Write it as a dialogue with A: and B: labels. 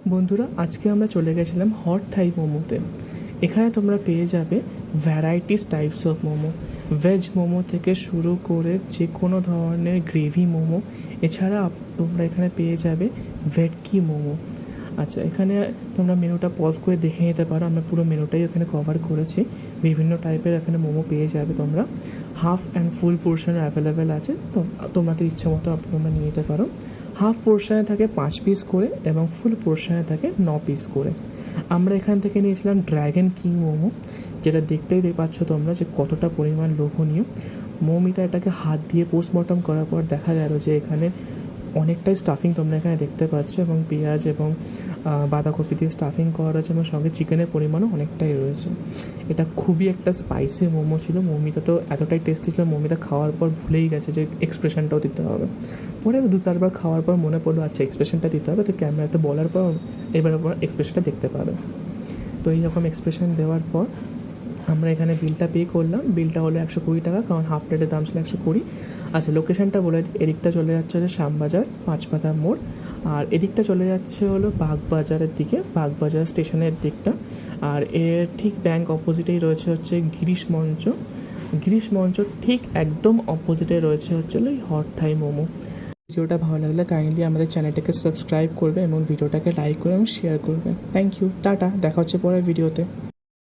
A: বন্ধুরা, আজকে আমরা চলে গেছিলাম হট থাই মোমোতে। এখানে তোমরা পেয়ে যাবে varieties types of momo, veg momo থেকে শুরু করে যে কোনো ধরনের গ্রেভি মোমো। এছাড়া তোমরা এখানে পেয়ে যাবে ভেটকি মোমো। আচ্ছা, এখানে তোমরা মেনুটা পজ করে দেখে নিতে পারো, আমরা পুরো মেনুটাই এখানে কভার করেছি। বিভিন্ন টাইপের এখানে মোমো পেয়ে যাবে তোমরা। Half and full portion available আছে, তো তোমাদের ইচ্ছা মতো তোমরা নিয়ে নিতে পারো। হাফ পোর্শনে থাকে 5 পিস করে এবং ফুল পোর্শনে থাকে 9 পিস করে। আমরা এখান থেকে নিয়েছিলাম ড্র্যাগন কিং মোমো, যেটা দেখতেই পাচ্ছ তোমরা যে কতটা পরিমাণ লোভনীয়। মৌমিতা এটাকে হাত দিয়ে পোস্টমর্টম করার পর দেখা গেল যে এখানে অনেকটাই স্টাফিং তোমরা এখানে দেখতে পাচ্ছ, এবং পেঁয়াজ এবং বাঁধাকপি দিয়ে স্টাফিং করা রয়েছে, এবং সঙ্গে চিকেনের পরিমাণও অনেকটাই রয়েছে। এটা খুবই একটা স্পাইসি মোমো ছিল। মৌমিতা তো এতটাই টেস্টি ছিল, মৌমিতা খাওয়ার পর ভুলেই গেছে যে এক্সপ্রেশনটাও দিতে হবে। পরে 2-4 বার খাওয়ার পর মনে পড়লো আচ্ছা এক্সপ্রেশনটা দিতে হবে, তো ক্যামেরাতে বলার পর এবার এক্সপ্রেশনটা দেখতে পাবে। তো এইরকম এক্সপ্রেশন দেওয়ার পর আমরা এখানে বিলটা পে করলাম। বিলটা হলো 120 টাকা, কারণ হাফ প্লেটের দাম ছিল 120। আচ্ছা, লোকেশানটা বলে দিই। এদিকটা চলে যাচ্ছে হচ্ছে শ্যামবাজার 5 পাতা মোড়, আর এদিকটা চলে যাচ্ছে হলো বাগবাজারের দিকে, বাগবাজার স্টেশনের দিকটা। আর এর ঠিক ব্যাঙ্ক অপোজিটেই রয়েছে হচ্ছে গিরিশ মঞ্চ। গিরিশ মঞ্চ ঠিক একদম অপোজিটে রয়েছে হচ্ছে ওই হট থাই মোমো। ভিডিওটা ভালো লাগলে কাইন্ডলি আমাদের চ্যানেলটাকে সাবস্ক্রাইব করবে এবং ভিডিওটাকে লাইক করে এবং শেয়ার করবেন। থ্যাংক ইউ, টাটা, দেখা হচ্ছে পরের ভিডিওতে।